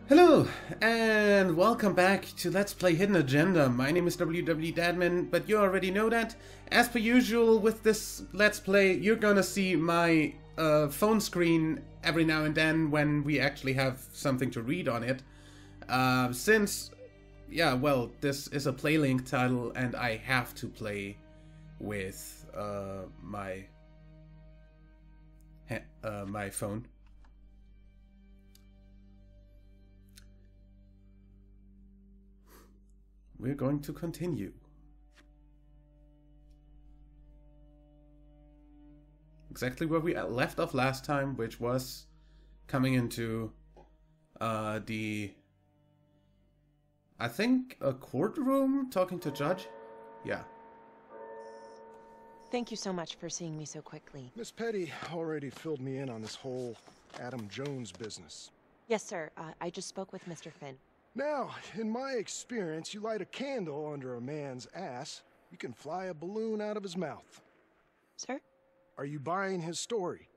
Hello, and welcome back to Let's Play Hidden Agenda. My name is Dadman, but you already know that. As per usual with this Let's Play, you're gonna see my phone screen every now and then when we actually have something to read on it. Since, this is a Playlink title and I have to play with my phone. We're going to continue. Exactly where we left off last time, which was coming into I think a courtroom, talking to judge. Yeah. Thank you so much for seeing me so quickly. Miss Petty already filled me in on this whole Adam Jones business. Yes, sir. I just spoke with Mr. Finn. Now, in my experience, you light a candle under a man's ass, you can fly a balloon out of his mouth. Sir? Are you buying his story?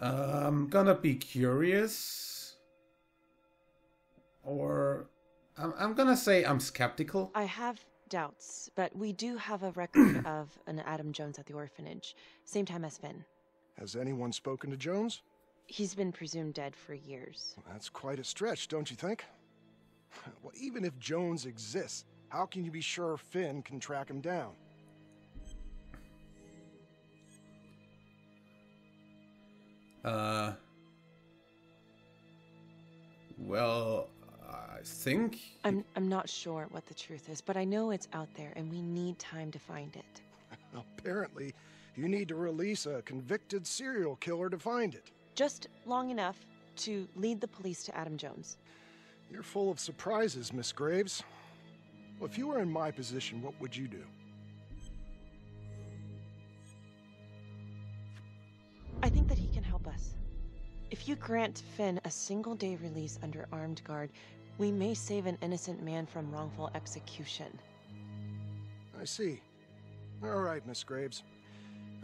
I'm gonna be curious. Or I'm gonna say I'm skeptical. I have doubts, but we do have a record of an Adam Jones at the orphanage. Same time as Finn. Has anyone spoken to Jones? He's been presumed dead for years. Well, that's quite a stretch, don't you think? Well, even if Jones exists, how can you be sure Finn can track him down? Well, I think... I'm not sure what the truth is, but I know it's out there, and we need time to find it. Apparently, you need to release a convicted serial killer to find it. Just long enough to lead the police to Adam Jones. You're full of surprises, Miss Graves. Well, if you were in my position, what would you do? I think that he can help us. If you grant Finn a single-day release under armed guard, we may save an innocent man from wrongful execution. I see. All right, Miss Graves.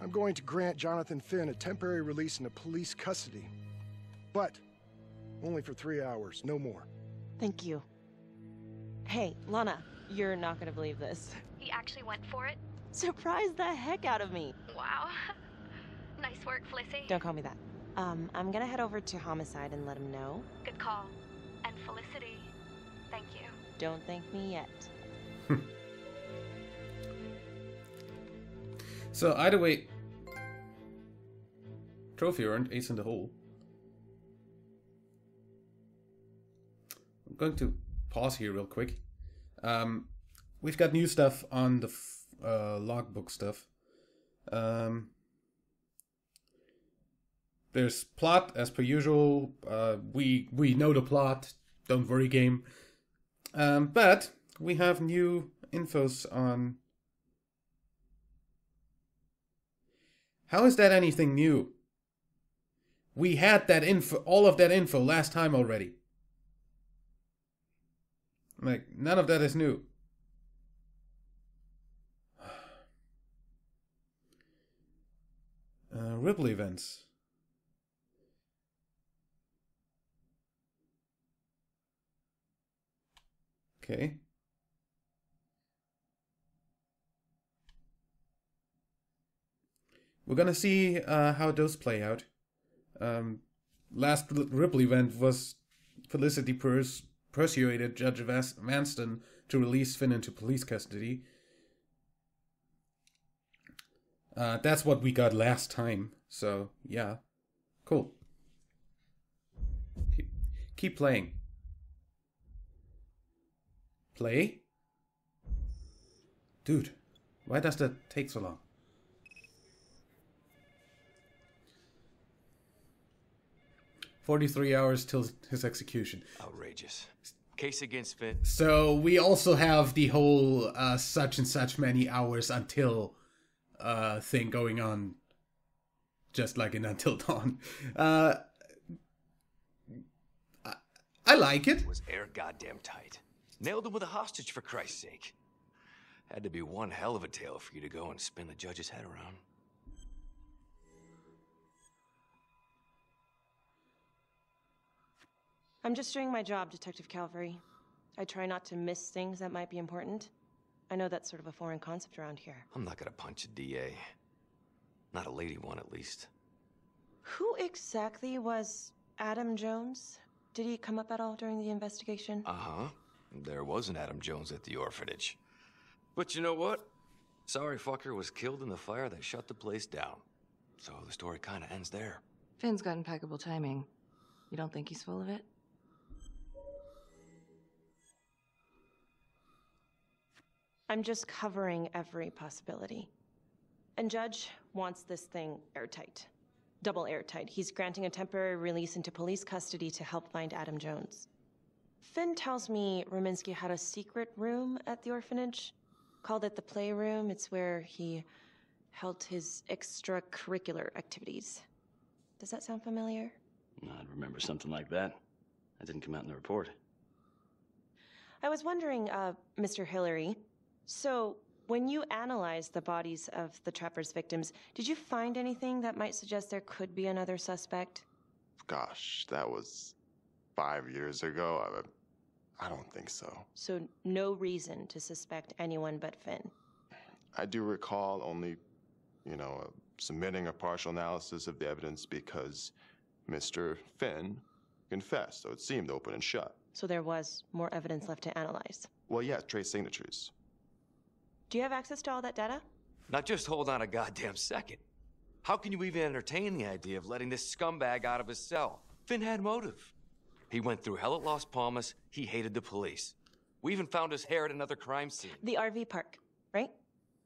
I'm going to grant Jonathan Finn a temporary release into police custody. But only for 3 hours, no more. Thank you. Hey, Lana, you're not gonna believe this. He actually went for it? Surprised the heck out of me. Wow. Nice work, Felicity. Don't call me that. I'm gonna head over to Homicide and let him know. Good call. And Felicity, thank you. Don't thank me yet. So, either way, trophy earned, ace in the hole. I'm going to pause here real quick. We've got new stuff on the logbook stuff. There's plot, as per usual. We know the plot, don't worry game. But we have new infos on... How is that anything new? We had that info, all of that info last time already. Like, none of that is new. Ripple events. Okay. We're gonna see how those play out. Last Ripple event was Felicity persuaded Judge Vanston to release Finn into police custody. That's what we got last time. So, yeah. Cool. Keep playing. Play? Dude, why does that take so long? "43 hours till his execution." Outrageous. Case against Finn. So we also have the whole such and such many hours until thing going on, just like in Until Dawn. I like it. It was air goddamn tight. Nailed him with a hostage, for Christ's sake. Had to be one hell of a tale for you to go and spin the judge's head around. I'm just doing my job, Detective Calvary. I try not to miss things that might be important. I know that's sort of a foreign concept around here. I'm not gonna punch a DA. Not a lady one, at least. Who exactly was Adam Jones? Did he come up at all during the investigation? Uh-huh. There was an Adam Jones at the orphanage. But you know what? Sorry fucker was killed in the fire that shut the place down. So the story kind of ends there. Finn's got impeccable timing. You don't think he's full of it? I'm just covering every possibility. And Judge wants this thing airtight. Double airtight. He's granting a temporary release into police custody to help find Adam Jones. Finn tells me Rominsky had a secret room at the orphanage. Called it the playroom. It's where he held his extracurricular activities. Does that sound familiar? I'd remember something like that. That didn't come out in the report. I was wondering, Mr. Hillary, so when you analyzed the bodies of the Trapper's victims, did you find anything that might suggest there could be another suspect? Gosh, that was 5 years ago. I don't think so. So no reason to suspect anyone but Finn? I do recall only, submitting a partial analysis of the evidence because Mr. Finn confessed, so it seemed open and shut. So there was more evidence left to analyze? Well, yeah, trace signatures. Do you have access to all that data? Now just hold on a goddamn second. How can you even entertain the idea of letting this scumbag out of his cell? Finn had motive. He went through hell at Las Palmas. He hated the police. We even found his hair at another crime scene. The RV park, right?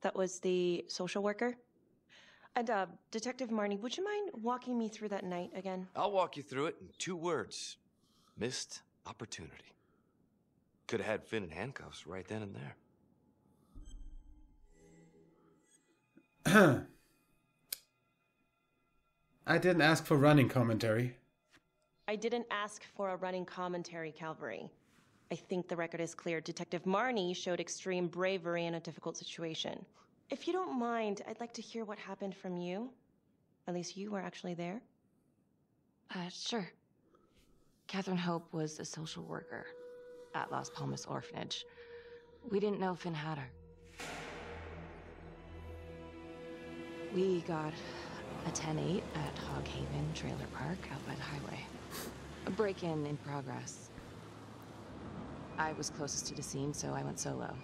That was the social worker? And, Detective Marnie, would you mind walking me through that night again? I'll walk you through it in 2 words. Missed opportunity. Could have had Finn in handcuffs right then and there. I didn't ask for running commentary. I didn't ask for a running commentary, Calvary. I think the record is clear. Detective Marnie showed extreme bravery in a difficult situation. If you don't mind, I'd like to hear what happened from you. At least you were actually there. Sure. Catherine Hope was a social worker at Las Palmas Orphanage. We didn't know Finn had her. We got a 10-8 at Hog Haven Trailer Park out by the highway. A break-in in progress. I was closest to the scene, so I went solo.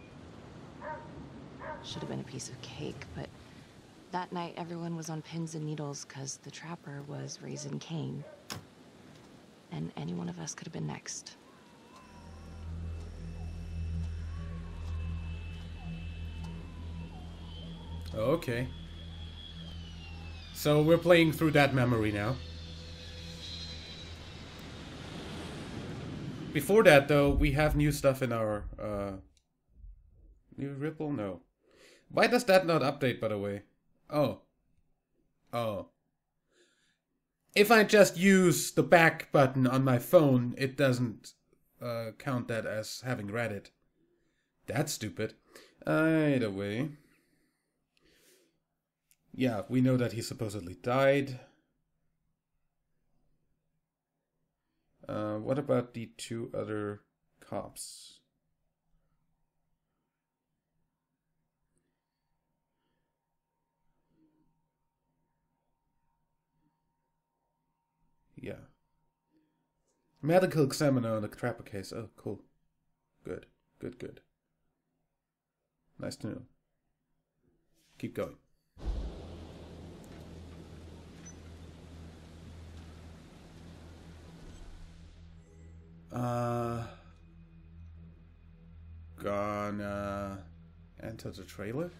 Should have been a piece of cake, but that night everyone was on pins and needles because the Trapper was raising Cain. And any one of us could have been next. Okay. So we're playing through that memory now. Before that, though, we have new stuff in our, new Ripple? No. Why does that not update, by the way? Oh. If I just use the back button on my phone, it doesn't count that as having read it. That's stupid. Either way. Yeah, we know that he supposedly died. What about the 2 other cops? Yeah. Medical examiner on the Trapper case. Oh, cool. Good. Nice to know. Keep going. Gonna enter the trailer?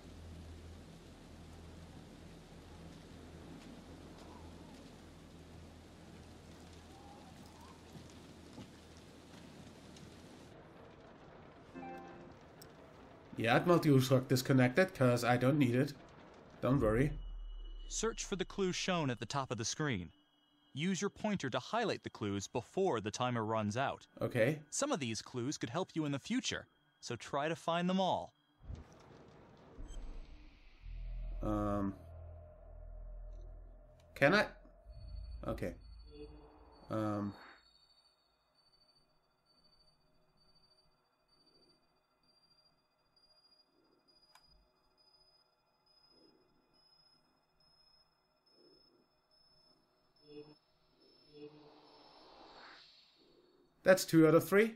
Yeah, multi-truck disconnected, cause I don't need it. Don't worry. Search for the clues shown at the top of the screen. Use your pointer to highlight the clues before the timer runs out. Okay. Some of these clues could help you in the future, so try to find them all. Can I? Okay. That's 2 out of 3.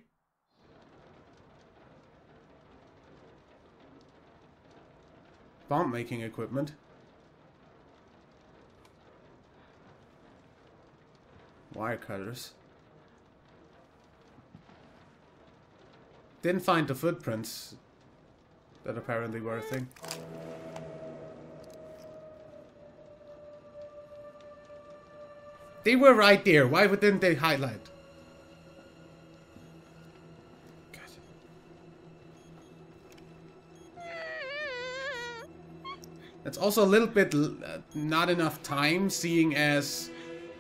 Bomb making equipment. Wire cutters. Didn't find the footprints that apparently were a thing. They were right there. Why didn't they highlight? God. That's also a little bit not enough time, seeing as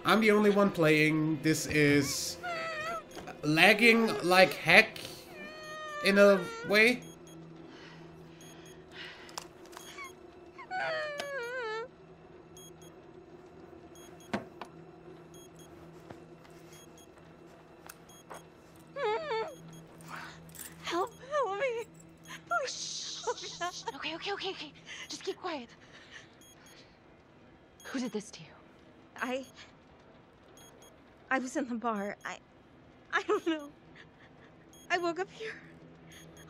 I'm the only one playing. This is lagging like heck in a way. Help me. Please. Okay. Just keep quiet. Who did this to you? I was in the bar. I don't know. I woke up here.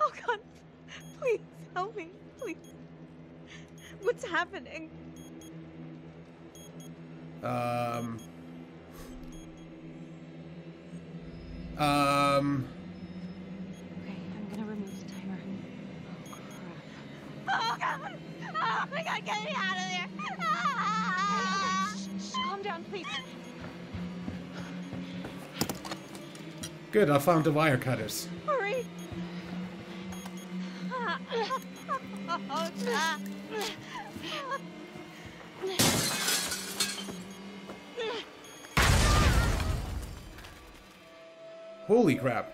Oh God, please help me, please. What's happening? Okay, I'm gonna remove the timer. Oh crap. Oh God! Oh my God, get me out of there! Shh, calm down, please. Good, I found the wire cutters. Hurry! Oh God! Holy crap.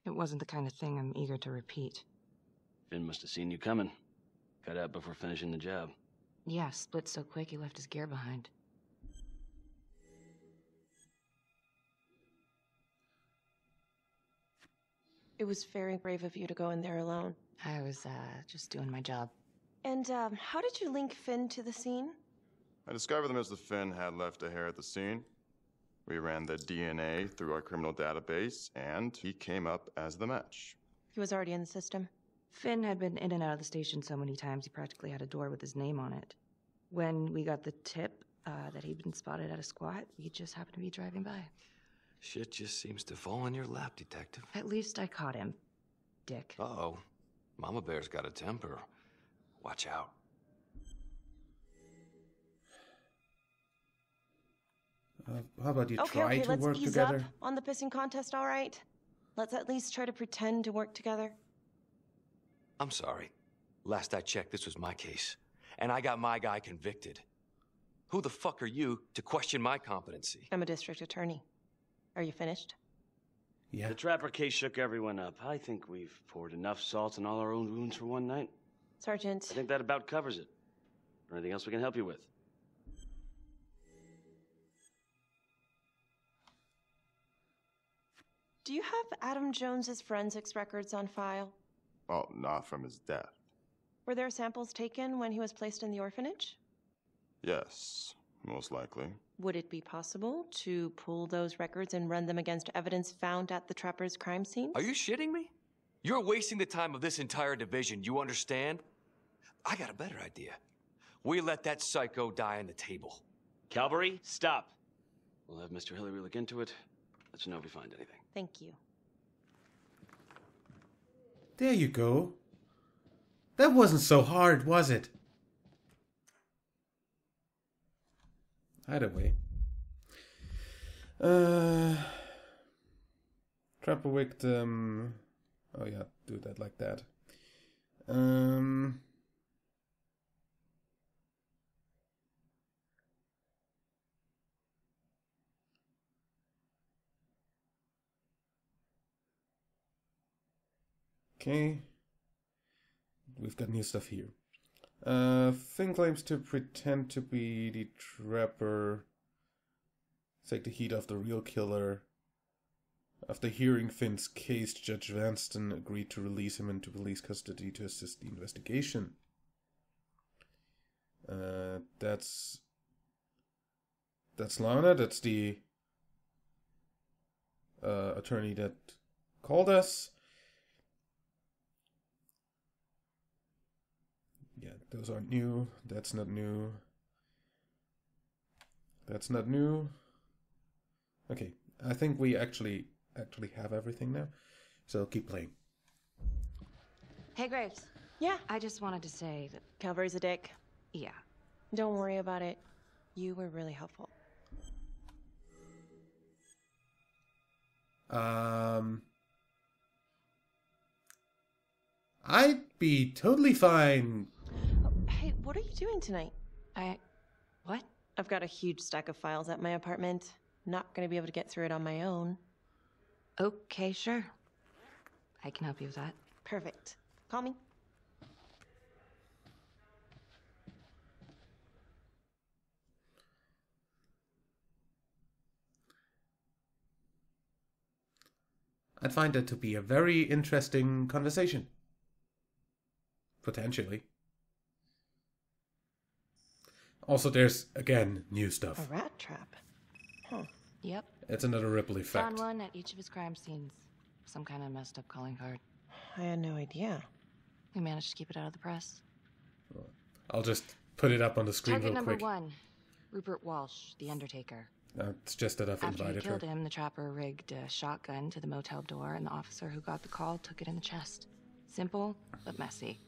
It wasn't the kind of thing I'm eager to repeat. Finn must have seen you coming. Got out before finishing the job. Yeah, split so quick he left his gear behind. It was very brave of you to go in there alone. I was, just doing my job. And, how did you link Finn to the scene? I discovered that Mr. Finn had left a hair at the scene. We ran the DNA through our criminal database, and he came up as the match. He was already in the system. Finn had been in and out of the station so many times he practically had a door with his name on it. When we got the tip that he'd been spotted at a squat, we just happened to be driving by. Shit just seems to fall in your lap, Detective. At least I caught him, Dick. Uh-oh. Mama Bear's got a temper. Watch out. How about you Okay, try to let's work ease together? up on the pissing contest, all right? Let's at least try to pretend to work together. I'm sorry. Last I checked, this was my case. And I got my guy convicted. Who the fuck are you to question my competency? I'm a district attorney. Are you finished? Yeah. The Trapper case shook everyone up. I think we've poured enough salt on all our own wounds for one night. Sergeant. I think that about covers it. Or anything else we can help you with? Do you have Adam Jones's forensics records on file? Well, not from his death. Were there samples taken when he was placed in the orphanage? Yes, most likely. Would it be possible to pull those records and run them against evidence found at the Trapper's crime scene? Are you shitting me? You're wasting the time of this entire division, you understand? I got a better idea. We let that psycho die on the table. Calvary, stop. We'll have Mr. Hillary look into it. Let you know if we find anything. Thank you. There you go. That wasn't so hard, was it? Either way. Trapper victim. Oh yeah, do that like that. Okay. We've got new stuff here. Finn claims to pretend to be the Trapper. Take the heat off the real killer. After hearing Finn's case, Judge Vanston agreed to release him into police custody to assist the investigation. That's Lana. That's the attorney that called us. Yeah, those aren't new. That's not new. That's not new. Okay, I think we actually have everything now. So keep playing. Hey, Graves. Yeah. I just wanted to say that... Calvary's a dick. Yeah. Don't worry about it. You were really helpful. I'd be totally fine. Oh, hey, what are you doing tonight? What? I've got a huge stack of files at my apartment. Not gonna be able to get through it on my own. Okay, sure. I can help you with that. Perfect. Call me. I'd find that to be a very interesting conversation. Potentially. Also, there's, again, new stuff. A rat trap. Huh. Yep. It's another ripple effect. Found one at each of his crime scenes. Some kind of messed up calling card. I had no idea. We managed to keep it out of the press. I'll just put it up on the screen Target real number quick. 1. Rupert Walsh, the Undertaker. It's just that I've After he invited her. killed him, the trapper rigged a shotgun to the motel door, and the officer who got the call took it in the chest. Simple, but messy.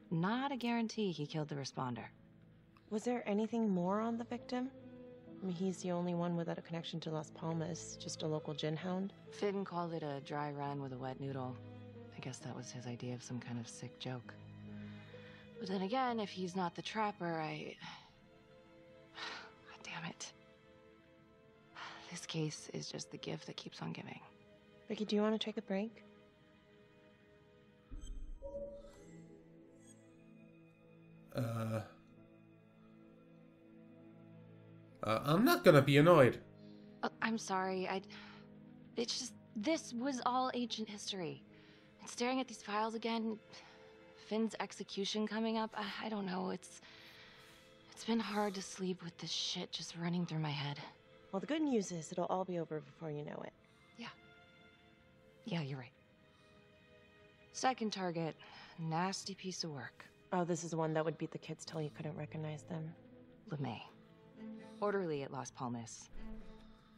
Not a guarantee he killed the responder. Was there anything more on the victim? I mean, he's the only one without a connection to Las Palmas, just a local gin hound. Finn called it a dry run with a wet noodle. I guess that was his idea of some kind of sick joke. But then again, if he's not the trapper, God damn it. This case is just the gift that keeps on giving. Vicky, do you want to take a break? I'm not gonna be annoyed. I'm sorry, It's just, this was all ancient history. And staring at these files again, Finn's execution coming up, I don't know, it's been hard to sleep with this shit just running through my head. Well, the good news is it'll all be over before you know it. Yeah, you're right. Second target, nasty piece of work. Oh, this is the one that would beat the kids till you couldn't recognize them. LeMay. Orderly at Las Palmas.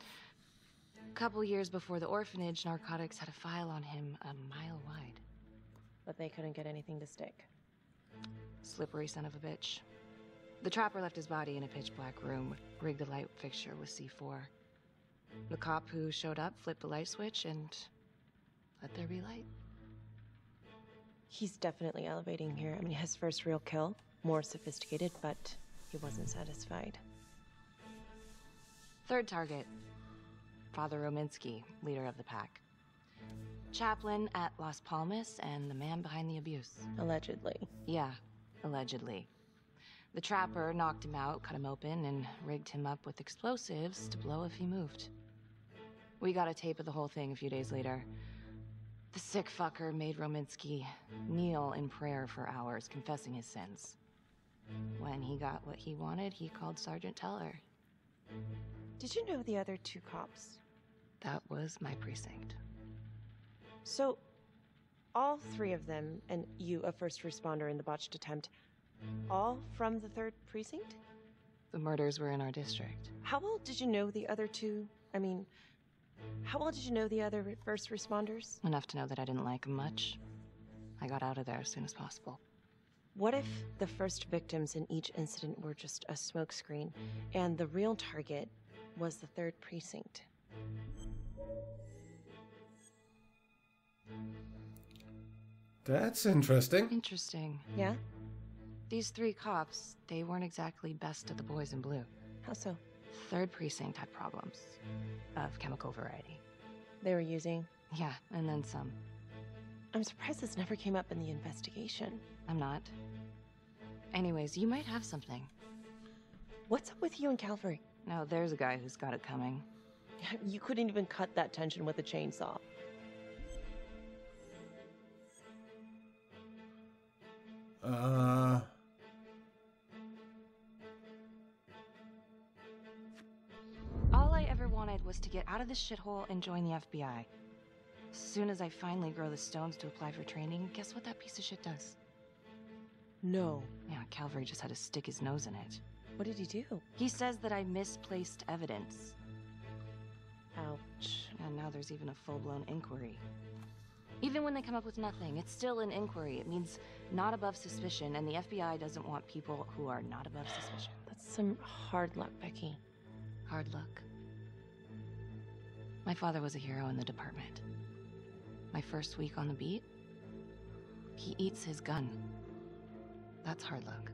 A couple years before the orphanage, narcotics had a file on him a mile wide. But they couldn't get anything to stick. Slippery son of a bitch. The trapper left his body in a pitch-black room, rigged a light fixture with C4. The cop who showed up flipped the light switch and let there be light. He's definitely elevating here. I mean, his first real kill, more sophisticated, but he wasn't satisfied. Third target, Father Rominsky, leader of the pack. Chaplain at Las Palmas and the man behind the abuse. Allegedly. Yeah, allegedly. The trapper knocked him out, cut him open, and rigged him up with explosives to blow if he moved. We got a tape of the whole thing a few days later. The sick fucker made Rominsky kneel in prayer for hours, confessing his sins. When he got what he wanted, he called Sergeant Teller. Did you know the other two cops? That was my precinct. So, all three of them, and you, a first responder in the botched attempt, all from the 3rd precinct? The murders were in our district. How well did you know the other two? I mean, how well did you know the other first responders? Enough to know that I didn't like them much. I got out of there as soon as possible. What if the first victims in each incident were just a smokescreen, and the real target was the 3rd precinct? That's interesting. Interesting. Yeah? These 3 cops, they weren't exactly best of the boys in blue. How so? 3rd precinct had problems. Of chemical variety. They were using? Yeah, and then some. I'm surprised this never came up in the investigation. I'm not. Anyways, you might have something. What's up with you and Calvary? No, there's a guy who's got it coming. You couldn't even cut that tension with a chainsaw. wanted was to get out of this shithole and join the FBI. As soon as I finally grow the stones to apply for training, guess what that piece of shit does? No. Yeah, Calvary just had to stick his nose in it. What did he do? He says that I misplaced evidence. Ouch. And now there's even a full-blown inquiry. Even when they come up with nothing, it's still an inquiry. It means not above suspicion, and the FBI doesn't want people who are not above suspicion. That's some hard luck, Becky. Hard luck. My father was a hero in the department. My first week on the beat, he eats his gun. That's hard luck.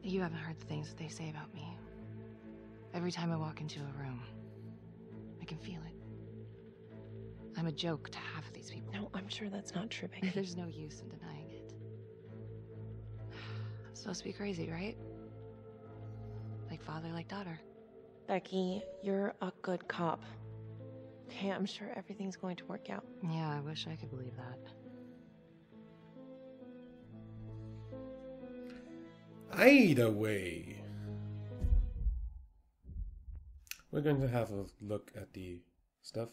You haven't heard the things that they say about me. Every time I walk into a room, I can feel it. I'm a joke to half of these people. No, I'm sure that's not true, Becky. There's no use in denying it. I'm supposed to be crazy, right? Like father, like daughter. Becky, you're a good cop. Okay, I'm sure everything's going to work out. Yeah, I wish I could believe that. Either way, we're going to have a look at the stuff.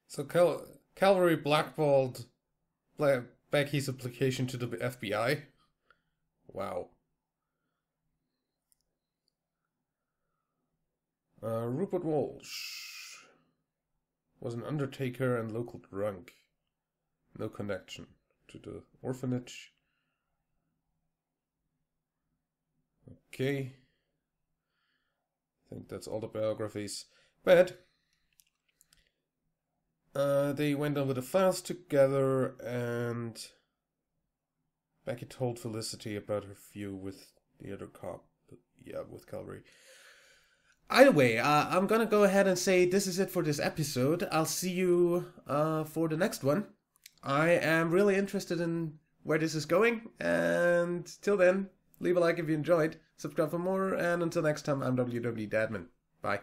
So Calvary blackballed Becky's application to the FBI. Wow. Rupert Walsh was an undertaker and local drunk. No connection to the orphanage. Okay. I think that's all the biographies. But they went over the files together, and Becky told Felicity about her feud with the other cop. Yeah, with Calvary. Either way, I'm gonna go ahead and say this is it for this episode. I'll see you for the next one. I am really interested in where this is going, and till then, leave a like if you enjoyed, subscribe for more, and until next time, I'm WW Dadman. Bye.